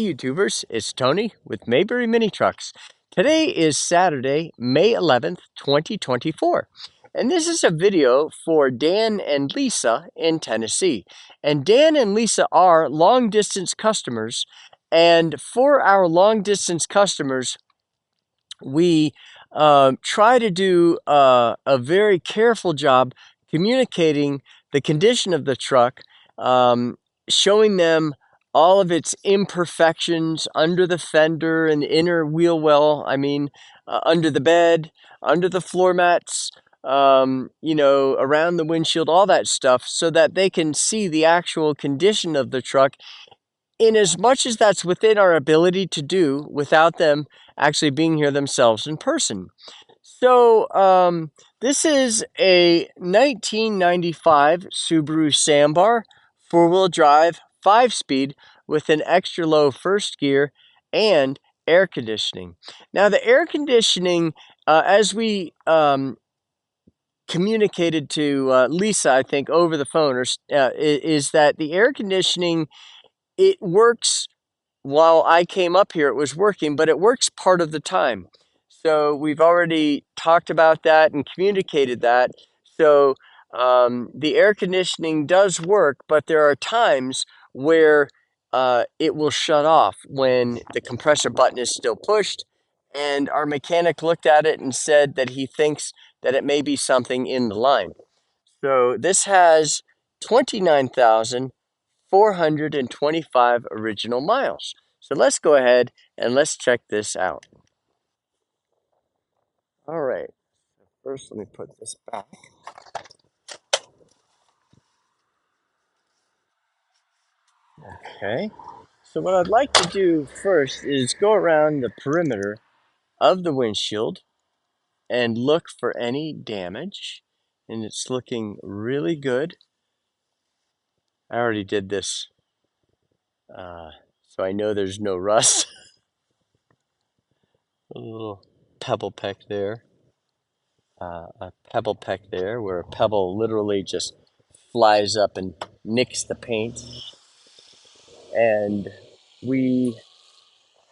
Hey YouTubers, it's Tony with Mayberry Mini Trucks. Today is Saturday, May 11th, 2024. And this is a video for Dan and Lisa in Tennessee. And Dan and Lisa are long distance customers. And for our long distance customers, we try to do a very careful job communicating the condition of the truck, showing them all of its imperfections under the fender and the inner wheel well, under the bed, under the floor mats, around the windshield, all that stuff, so that they can see the actual condition of the truck in as much as that's within our ability to do without them actually being here themselves in person. So this is a 1995 Subaru Sambar, four-wheel drive, 5-speed with an extra low first gear and air conditioning. Now the air conditioning, as we communicated to Lisa, I think over the phone, is that the air conditioning, it works. While I came up here, it was working, but it works part of the time. So we've already talked about that and communicated that. So the air conditioning does work, but there are times where it will shut off when the compressor button is still pushed. And our mechanic looked at it and said that he thinks that it may be something in the line. So this has 29,425 original miles. So let's go ahead and let's check this out. All right, first let me put this back. Okay, so what I'd like to do first is go around the perimeter of the windshield and look for any damage. And it's looking really good. I already did this, so I know there's no rust. A little pebble peck there. A pebble peck there, where a pebble literally just flies up and nicks the paint. And we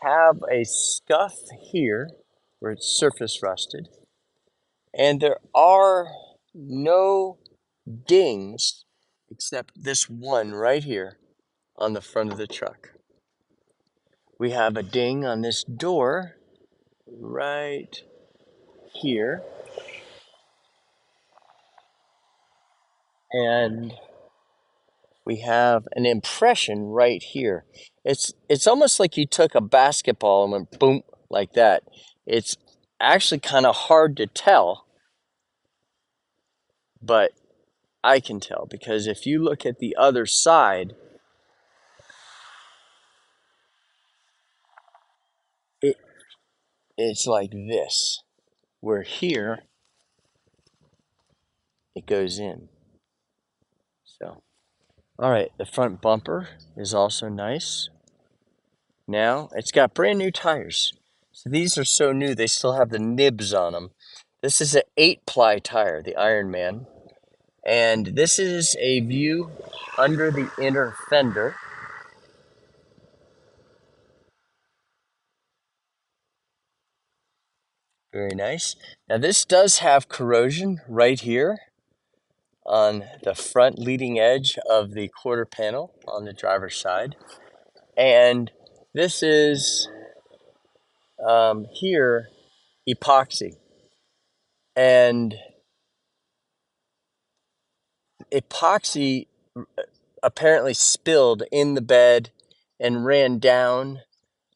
have a scuff here where it's surface rusted. And there are no dings except this one right here on the front of the truck. We have a ding on this door right here. And we have an impression right here. It's almost like you took a basketball and went boom like that. It's actually kind of hard to tell, but I can tell because if you look at the other side, it's like this, where here it goes in. So, all right, the front bumper is also nice. Now, it's got brand new tires. So these are so new, they still have the nibs on them. This is an 8-ply tire, the Ironman. And this is a view under the inner fender. Very nice. Now this does have corrosion right here on the front leading edge of the quarter panel on the driver's side. And this is here epoxy. And epoxy apparently spilled in the bed and ran down.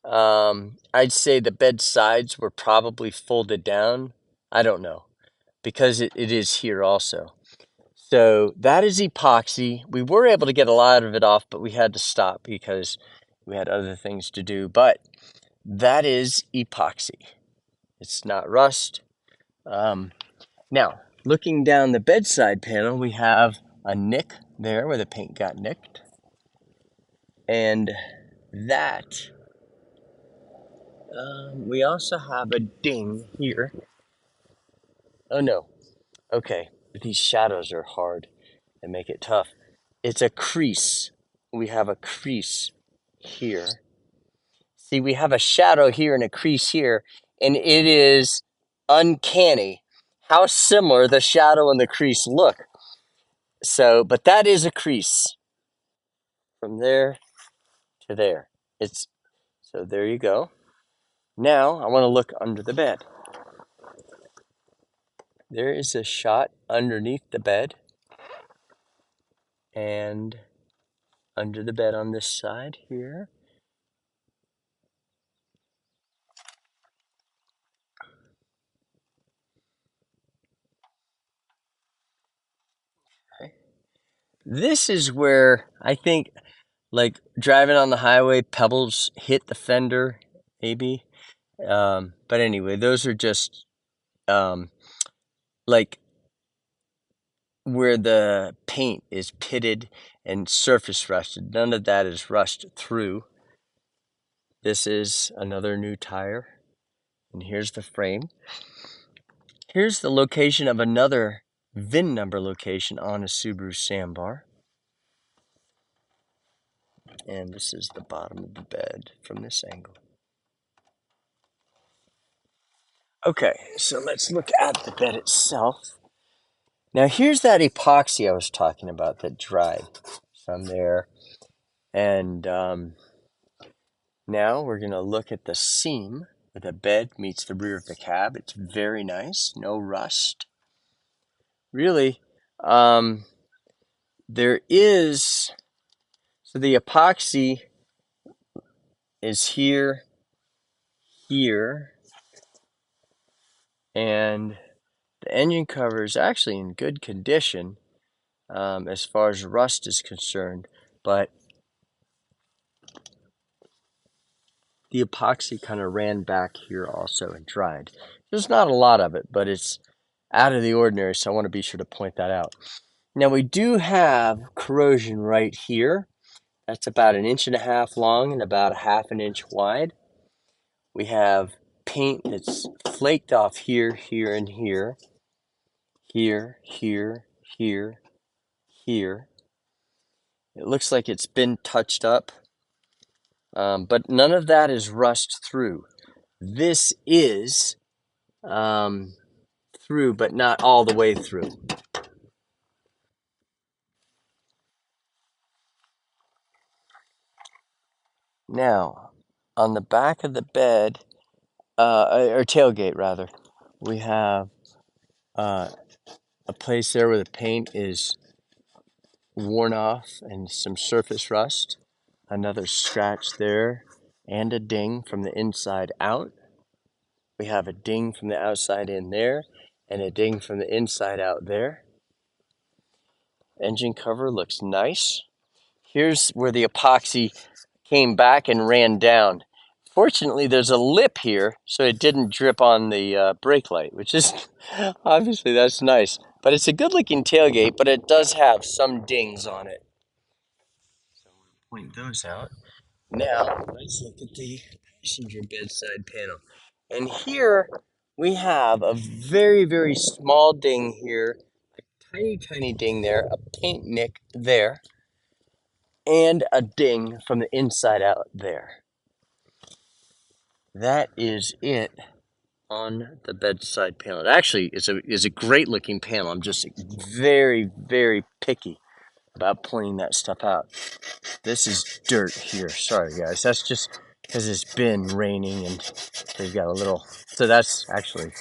I'd say the bed sides were probably folded down. I don't know, because it is here also. So that is epoxy. We were able to get a lot of it off, but we had to stop because we had other things to do. But that is epoxy. It's not rust. Now, looking down the bedside panel, we have a nick there where the paint got nicked. And that, we also have a ding here. Oh no, okay, these shadows are hard and make it tough. It's a crease. We have a crease here. See, we have a shadow here and a crease here, and it is uncanny how similar the shadow and the crease look. So, but that is a crease from there to there. It's so there you go. Now I want to look under the bed. There is a shot underneath the bed and under the bed on this side here. Okay. This is where I think, like driving on the highway, pebbles hit the fender, maybe. But anyway, those are just like where the paint is pitted and surface rusted. None of that is rushed through. This is another new tire, and here's the frame. Here's the location of another VIN number location on a Subaru Sambar. And this is the bottom of the bed from this angle. Okay, so let's look at the bed itself. Now here's that epoxy I was talking about that dried. Some there. And now we're going to look at the seam where the bed meets the rear of the cab. It's very nice, no rust. Really, there is, so the epoxy is here, here, and the engine cover is actually in good condition as far as rust is concerned, but the epoxy kind of ran back here also and dried. There's not a lot of it, but it's out of the ordinary, so I want to be sure to point that out. Now we do have corrosion right here. That's about 1.5 inches long and about 1/2 inch wide. We have paint that's flaked off here, here, and here. Here, here, here, here. It looks like it's been touched up, but none of that is rust through. This is through, but not all the way through. Now, on the back of the bed, or tailgate rather, we have a place there where the paint is worn off and some surface rust. Another scratch there and a ding from the inside out. We have a ding from the outside in there and a ding from the inside out there. Engine cover looks nice. Here's where the epoxy came back and ran down. Fortunately, there's a lip here, so it didn't drip on the brake light, which is obviously that's nice. But it's a good-looking tailgate, but it does have some dings on it. So we'll point those out. Now, let's look at the passenger bedside panel. And here we have a very, very small ding here, a tiny, tiny ding there, a paint nick there, and a ding from the inside out there. That is it on the bedside panel. It actually is a great looking panel. I'm just very, very picky about pointing that stuff out. This is dirt here. Sorry, guys. That's just because it's been raining and they've got a little. So that's actually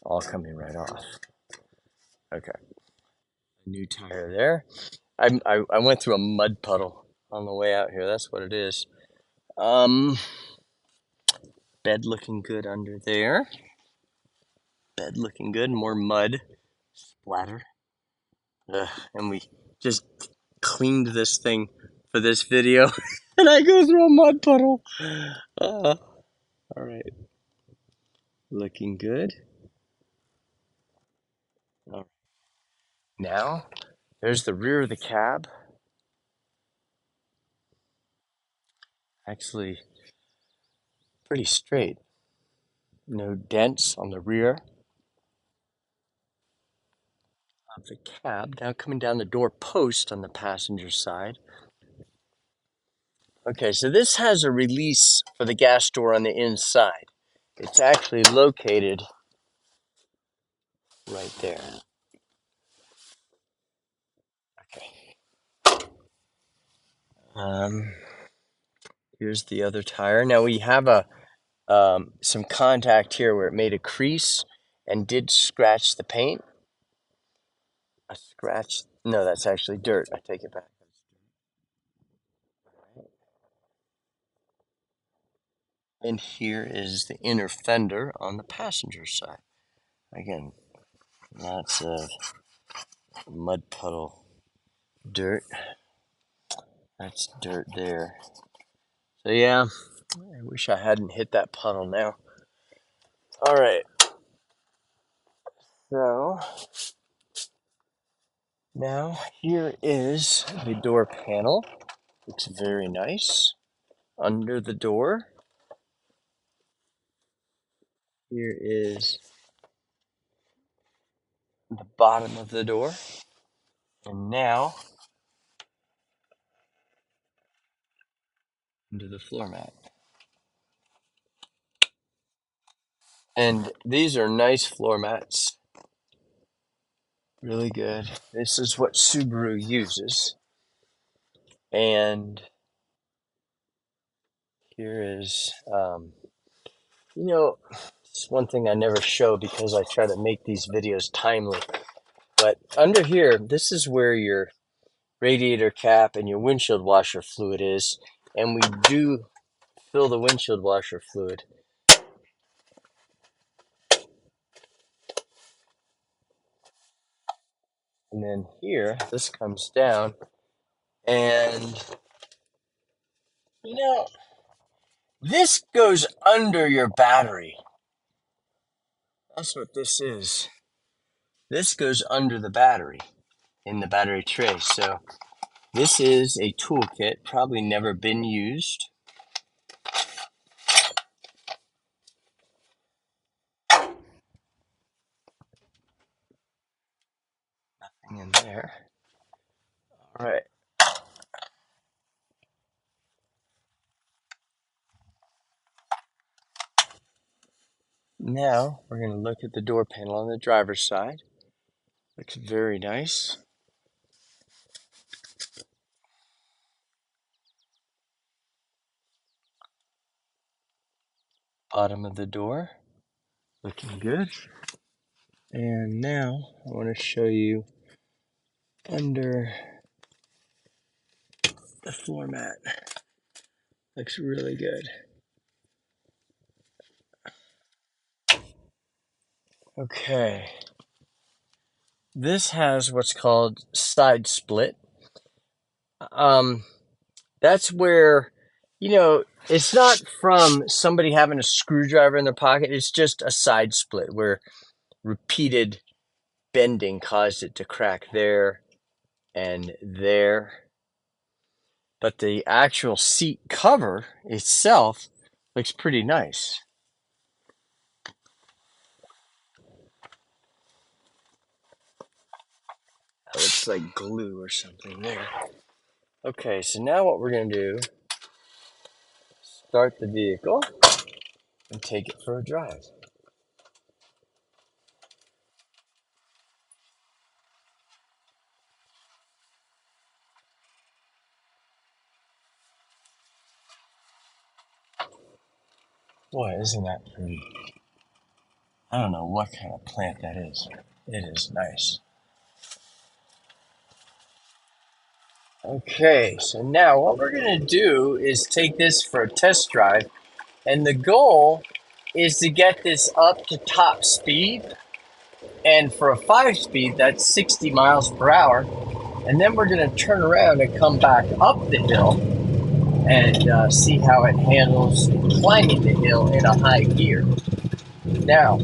all coming right off. Okay. New tire there. I went through a mud puddle on the way out here. That's what it is. Bed looking good under there. Bed looking good. More mud splatter. And we just cleaned this thing for this video. And I go through a mud puddle. All right. Looking good. All right. Now, there's the rear of the cab. Actually, pretty straight. No dents on the rear of the cab. Now coming down the door post on the passenger side. Okay, so this has a release for the gas door on the inside. It's actually located right there. Okay. Here's the other tire. Now we have some contact here where it made a crease and did scratch the paint. A scratch? No, that's actually dirt. I take it back. And here is the inner fender on the passenger side. Again, lots of mud puddle dirt. That's dirt there. So yeah, I wish I hadn't hit that puddle now. All right. So now here is the door panel. Looks very nice. Under the door, here is the bottom of the door. And now into the floor mat. And these are nice floor mats. Really good. This is what Subaru uses. And here is, it's one thing I never show because I try to make these videos timely. But under here, this is where your radiator cap and your windshield washer fluid is. And we do fill the windshield washer fluid. And then here, this comes down. And, this goes under your battery. That's what this is. This goes under the battery in the battery tray. So this is a toolkit, probably never been used. Nothing in there. All right. Now we're going to look at the door panel on the driver's side. Looks very nice. Bottom of the door, looking good. And now I want to show you under the floor mat. Looks really good. Okay. This has what's called side split. That's where, it's not from somebody having a screwdriver in their pocket. It's just a side split where repeated bending caused it to crack there and there. But the actual seat cover itself looks pretty nice. That looks like glue or something there. Okay, so now what we're going to do, start the vehicle and take it for a drive. Boy, isn't that pretty? I don't know what kind of plant that is. It is nice. Okay, so now what we're going to do is take this for a test drive, and the goal is to get this up to top speed, and for a 5-speed, that's 60 miles per hour, and then we're going to turn around and come back up the hill and see how it handles climbing the hill in a high gear. Now,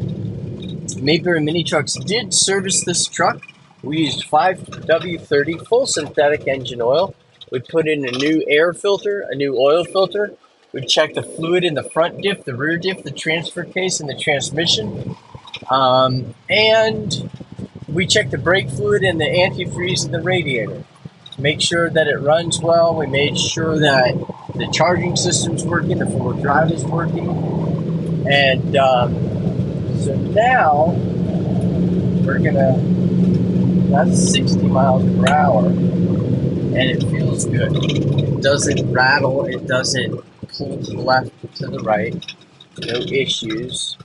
Mayberry Mini Trucks did service this truck. We used 5W30 full synthetic engine oil. We put in a new air filter, a new oil filter. We checked the fluid in the front diff, the rear diff, the transfer case, and the transmission. And we checked the brake fluid and the antifreeze in the radiator. Make sure that it runs well. We made sure that the charging system's working, the four-wheel drive is working, and so now we're gonna, that's 60 miles per hour, and it feels good. It doesn't rattle, it doesn't pull to the left, to the right, no issues.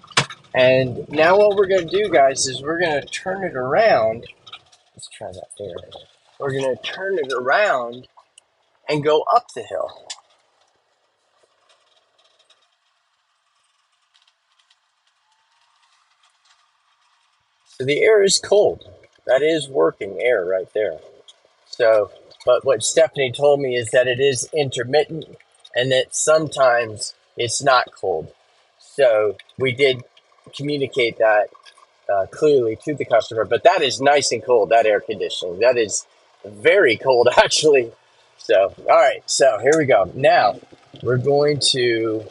And now what we're gonna do, guys, is we're gonna turn it around. Let's try that there. We're gonna turn it around and go up the hill. So the air is cold. That is working air right there. So, but what Stephanie told me is that it is intermittent and that sometimes it's not cold. So we did communicate that clearly to the customer, but that is nice and cold, that air conditioning. That is very cold, actually. So, all right, so here we go. Now, we're going to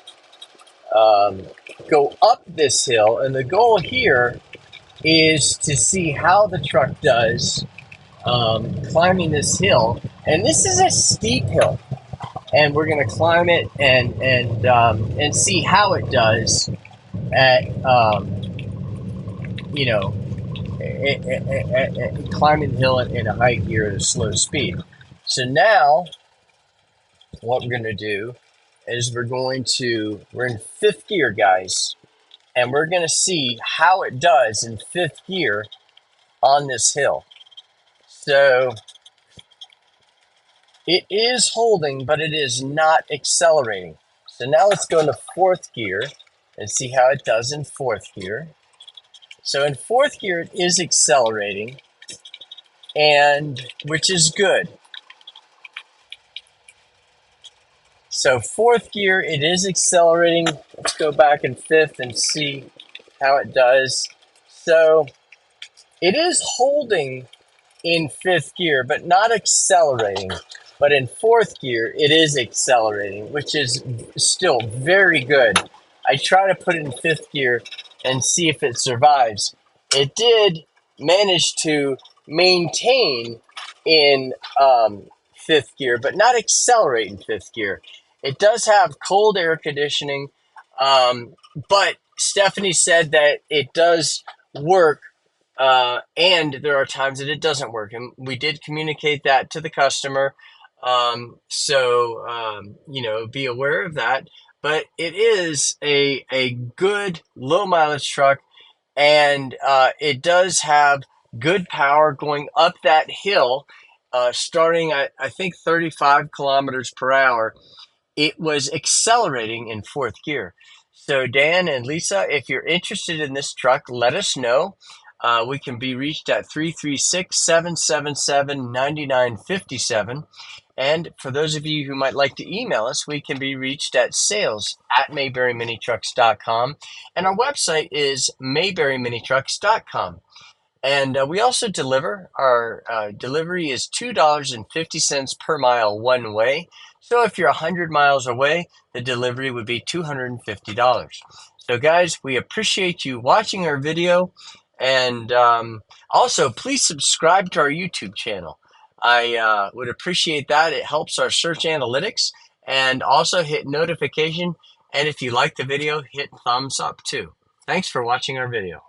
go up this hill, and the goal here is to see how the truck does climbing this hill. And this is a steep hill, and we're going to climb it and see how it does at you know, climbing the hill in a high gear at a slow speed. So now what we're going to do is we're in fifth gear, guys, and we're going to see how it does in fifth gear on this hill. So it is holding, but it is not accelerating. So now let's go into fourth gear and see how it does in fourth gear. So in fourth gear, it is accelerating, and which is good. So fourth gear, it is accelerating. Let's go back in fifth and see how it does. So it is holding in fifth gear, but not accelerating. But in fourth gear, it is accelerating, which is still very good. I try to put it in fifth gear and see if it survives. It did manage to maintain in fifth gear, but not accelerate in fifth gear. It does have cold air conditioning, but Stephanie said that it does work, and there are times that it doesn't work. And we did communicate that to the customer. Be aware of that. But it is a good low mileage truck, and it does have good power going up that hill, starting at, I think, 35 kilometers per hour. It was accelerating in fourth gear. So Dan and Lisa, if you're interested in this truck, let us know. We can be reached at 336-777-9957. And for those of you who might like to email us, we can be reached at sales@mayberryminitrucks.com. And our website is mayberryminitrucks.com. And we also deliver. Our delivery is $2.50 per mile one way. So if you're 100 miles away, the delivery would be $250. So guys, we appreciate you watching our video. And also, please subscribe to our YouTube channel. I would appreciate that. It helps our search analytics. And also hit notification. And if you like the video, hit thumbs up too. Thanks for watching our video.